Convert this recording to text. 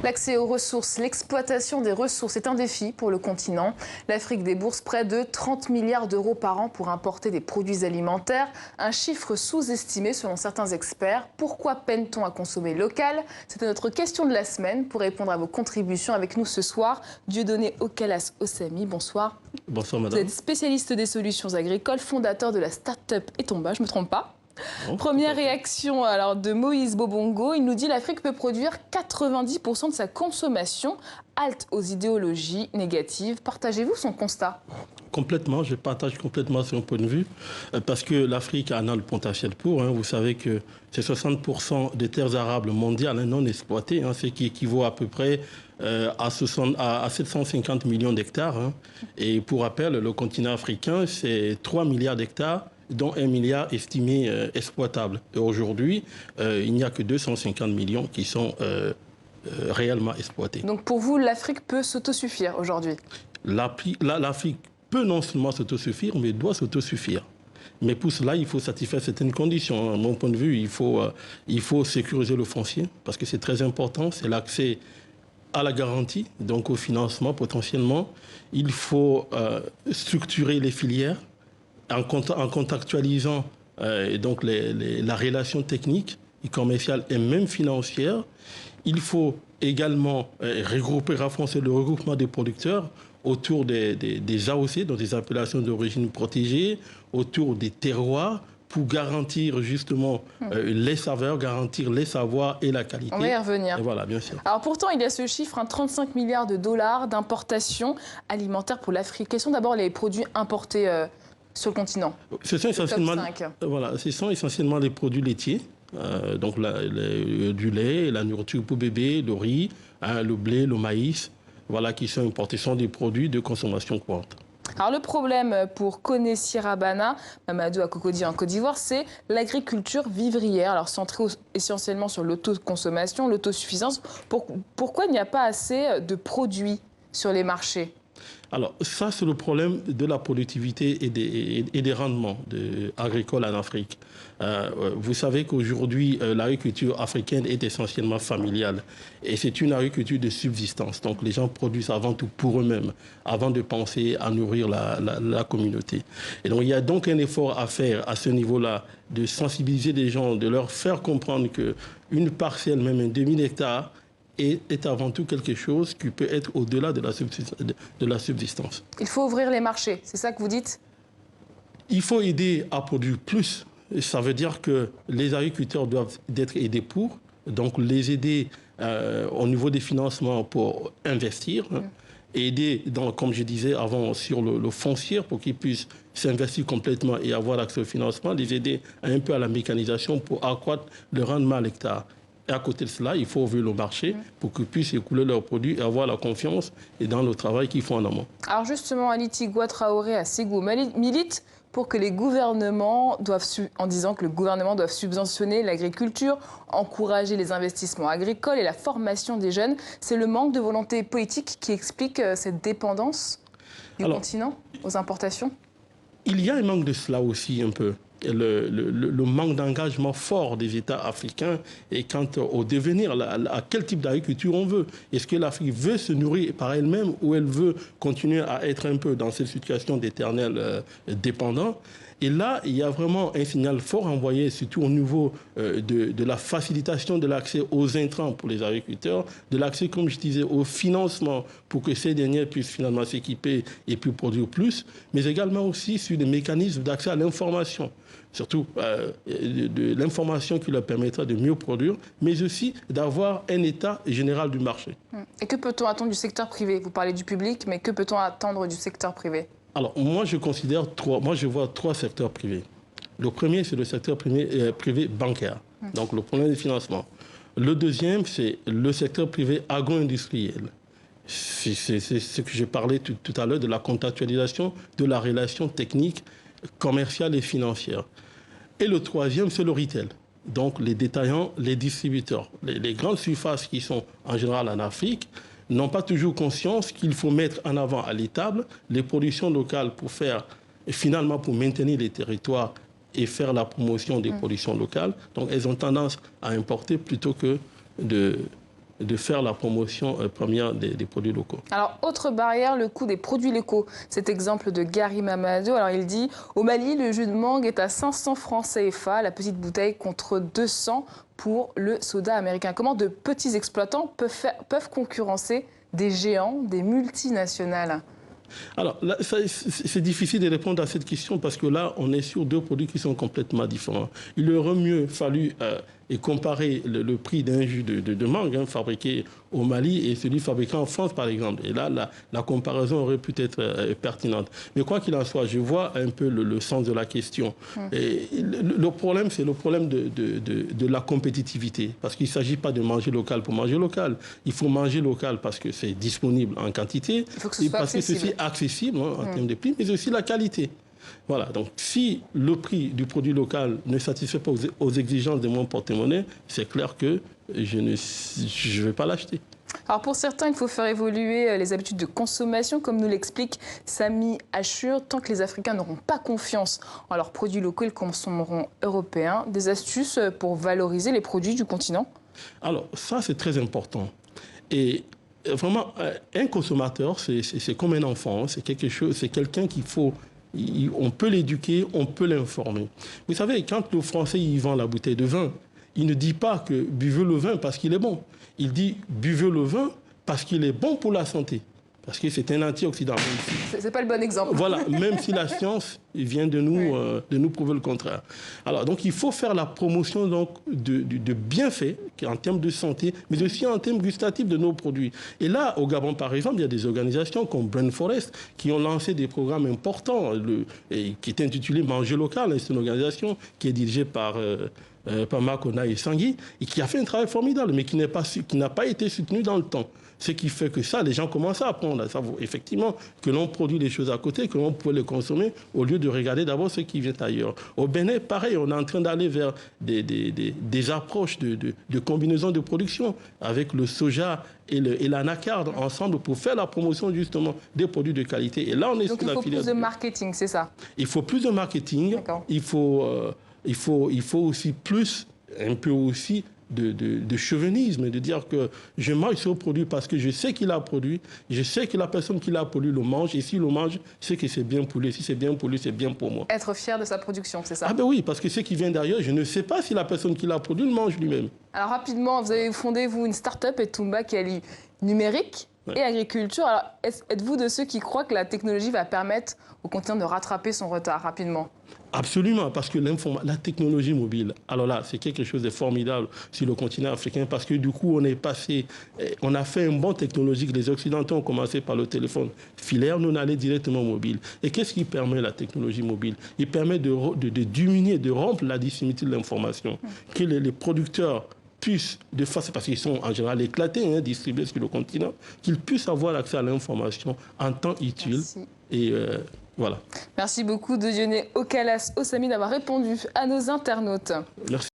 L'accès aux ressources, l'exploitation des ressources est un défi pour le continent. L'Afrique débourse près de 30 milliards d'euros par an pour importer des produits alimentaires, un chiffre sous-estimé selon certains experts. Pourquoi peine-t-on à consommer local? C'était notre question de la semaine. Pour répondre à vos contributions avec nous ce soir, Dieudonné Okalas Osami, bonsoir. Bonsoir madame. Vous êtes spécialiste des solutions agricoles, fondateur de la start-up Etomba, je ne me trompe pas? Bon, Première réaction alors de Moïse Bobongo, il nous dit l'Afrique peut produire 90% de sa consommation, halte aux idéologies négatives. Partagez-vous son constat? Complètement, je partage complètement son point de vue, parce que l'Afrique en a le potentiel pour. Vous savez que c'est 60% des terres arables mondiales non exploitées, ce qui équivaut à peu près à 750 millions d'hectares. Et pour rappel, le continent africain, c'est 3 milliards d'hectares, dont 1 milliard estimé exploitable. Et aujourd'hui, il n'y a que 250 millions qui sont réellement exploités. Donc pour vous, l'Afrique peut s'autosuffire aujourd'hui? L'Afrique peut non seulement s'autosuffire, mais doit s'autosuffire. Mais pour cela, il faut satisfaire certaines conditions. À mon point de vue, il faut sécuriser le foncier, parce que c'est très important. C'est l'accès à la garantie, donc au financement potentiellement. Il faut structurer les filières en contractualisant donc la relation technique et commerciale et même financière. Il faut également renforcer le regroupement des producteurs autour des AOC, donc des appellations d'origine protégée, autour des terroirs, pour garantir justement les saveurs, garantir les savoirs et la qualité. On va y revenir. Et voilà, bien sûr. Alors pourtant, il y a ce chiffre, 35 milliards de dollars d'importation alimentaire pour l'Afrique. Quels sont d'abord les produits importés sur le continent? Ce sont essentiellement les produits laitiers. Donc du lait, la nourriture pour bébé, le riz, le blé, le maïs, voilà, qui sont importés, sont des produits de consommation courante. Alors le problème pour Koné Sirabana, Mamadou Akokodi en Côte d'Ivoire, c'est l'agriculture vivrière, alors centrée essentiellement sur l'autoconsommation, l'autosuffisance. Pourquoi il n'y a pas assez de produits sur les marchés? Alors, ça, c'est le problème de la productivité et des rendements agricoles en Afrique. Vous savez qu'aujourd'hui, l'agriculture africaine est essentiellement familiale. Et c'est une agriculture de subsistance. Donc, les gens produisent avant tout pour eux-mêmes, avant de penser à nourrir la communauté. Et donc, il y a donc un effort à faire à ce niveau-là, de sensibiliser les gens, de leur faire comprendre qu'une parcelle, même un demi-hectare, est avant tout quelque chose qui peut être au-delà de la subsistance. Il faut ouvrir les marchés, c'est ça que vous dites? Il faut aider à produire plus. Ça veut dire que les agriculteurs doivent être aidés pour, donc les aider au niveau des financements pour investir, aider, comme je disais avant, sur le foncier pour qu'ils puissent s'investir complètement et avoir accès au financement, les aider un peu à la mécanisation pour accroître le rendement à l'hectare. Et à côté de cela, il faut ouvrir le marché pour qu'ils puissent écouler leurs produits et avoir la confiance et dans le travail qu'ils font en amont. Alors justement, Aliti Traoré à Ségou milite pour que les gouvernements en disant que le gouvernement doit subventionner l'agriculture, encourager les investissements agricoles et la formation des jeunes. C'est le manque de volonté politique qui explique cette dépendance du continent aux importations? Il y a un manque de cela aussi un peu. Le manque d'engagement fort des États africains et quant au devenir, à quel type d'agriculture on veut. Est-ce que l'Afrique veut se nourrir par elle-même ou elle veut continuer à être un peu dans cette situation d'éternel dépendant? Et là, il y a vraiment un signal fort envoyé, surtout au niveau de la facilitation de l'accès aux intrants pour les agriculteurs, de l'accès, comme je disais, au financement pour que ces derniers puissent finalement s'équiper et puis produire plus, mais également aussi sur des mécanismes d'accès à l'information. Surtout de l'information qui leur permettra de mieux produire, mais aussi d'avoir un état général du marché. Et que peut-on attendre du secteur privé? Vous parlez du public, mais que peut-on attendre du secteur privé? Alors, moi, je vois trois secteurs privés. Le premier, c'est le secteur privé bancaire, donc le problème du financement. Le deuxième, c'est le secteur privé agro-industriel. C'est ce que j'ai parlé tout à l'heure de la contractualisation de la relation technique, commerciale et financière. Et le troisième, c'est le retail. Donc, les détaillants, les distributeurs. Les grandes surfaces qui sont en général en Afrique n'ont pas toujours conscience qu'il faut mettre en avant à l'étable les productions locales pour maintenir les territoires et faire la promotion des productions locales. Donc, elles ont tendance à importer plutôt que de faire la promotion première des produits locaux. Alors, autre barrière, le coût des produits locaux. Cet exemple de Gary Mamadou, alors il dit « Au Mali, le jus de mangue est à 500 francs CFA, la petite bouteille contre 200 pour le soda américain ». Comment de petits exploitants peuvent concurrencer des géants, des multinationales ? Alors, c'est difficile de répondre à cette question parce que là, on est sur deux produits qui sont complètement différents. Il aurait mieux fallu comparer le prix d'un jus de mangue fabriqué au Mali et celui fabriqué en France, par exemple. Et là, la comparaison aurait pu être pertinente. Mais quoi qu'il en soit, je vois un peu le sens de la question. Et le problème, c'est le problème de la compétitivité. Parce qu'il ne s'agit pas de manger local pour manger local. Il faut manger local parce que c'est disponible en quantité. Il faut que ce soit parce accessible. que c'est accessible en termes de prix, mais aussi la qualité. Voilà, donc si le prix du produit local ne satisfait pas aux exigences de mon porte-monnaie, c'est clair que je ne vais pas l'acheter. Alors pour certains, il faut faire évoluer les habitudes de consommation, comme nous l'explique Samy Ashur. Tant que les Africains n'auront pas confiance en leurs produits locaux, ils consommeront européens. Des astuces pour valoriser les produits du continent? Alors ça, c'est très important. Et vraiment, un consommateur, c'est comme un enfant. C'est quelque chose, c'est quelqu'un qu'il faut... On peut l'éduquer, on peut l'informer. Vous savez, quand le Français il vend la bouteille de vin, il ne dit pas que buvez le vin parce qu'il est bon. Il dit buvez le vin parce qu'il est bon pour la santé. Parce que c'est un antioxydant. C'est pas le bon exemple. Voilà, même si la science vient de nous prouver le contraire. Alors, donc, il faut faire la promotion donc, de bienfaits en termes de santé, mais aussi en termes gustatifs de nos produits. Et là, au Gabon, par exemple, il y a des organisations comme Brain Forest qui ont lancé des programmes importants qui est intitulé Manger local. C'est une organisation qui est dirigée par Makona et Sangui et qui a fait un travail formidable, mais qui n'a pas été soutenu dans le temps. Ce qui fait que ça, les gens commencent à apprendre à savoir effectivement que l'on produit des choses à côté, que l'on peut les consommer au lieu de regarder d'abord ce qui vient ailleurs. Au Bénin, pareil, on est en train d'aller vers des approches de combinaison de production avec le soja et l'anacarde ensemble pour faire la promotion justement des produits de qualité. Et là, on est donc sur la filière. Donc il faut plus de marketing, c'est ça? Il faut plus de marketing. Il faut aussi plus, un peu aussi, de chauvinisme, de dire que je mange ce produit parce que je sais qu'il a produit, je sais que la personne qui l'a produit le mange, et s'il le mange, c'est que c'est bien pour lui. Si c'est bien pour lui, c'est bien pour moi. Être fier de sa production, c'est ça? Ah ben oui, parce que ce qui vient derrière, je ne sais pas si la personne qui l'a produit le mange lui-même. Alors rapidement, vous avez fondé, vous, une start-up, Etumba, qui allie numérique et agriculture. Alors, êtes-vous de ceux qui croient que la technologie va permettre au continent de rattraper son retard rapidement? Absolument, parce que la technologie mobile, alors là, c'est quelque chose de formidable sur le continent africain, parce que du coup, on a fait un bond technologique. Les Occidentaux ont commencé par le téléphone filaire, nous on allait directement mobile. Et qu'est-ce qui permet la technologie mobile? Il permet de diminuer, de rompre la dissymétrie de l'information, que les producteurs puissent, parce qu'ils sont en général éclatés, distribués sur le continent, qu'ils puissent avoir accès à l'information en temps utile. Merci. Et voilà. Merci beaucoup, Dieudonné Okalas Osami, d'avoir répondu à nos internautes. Merci.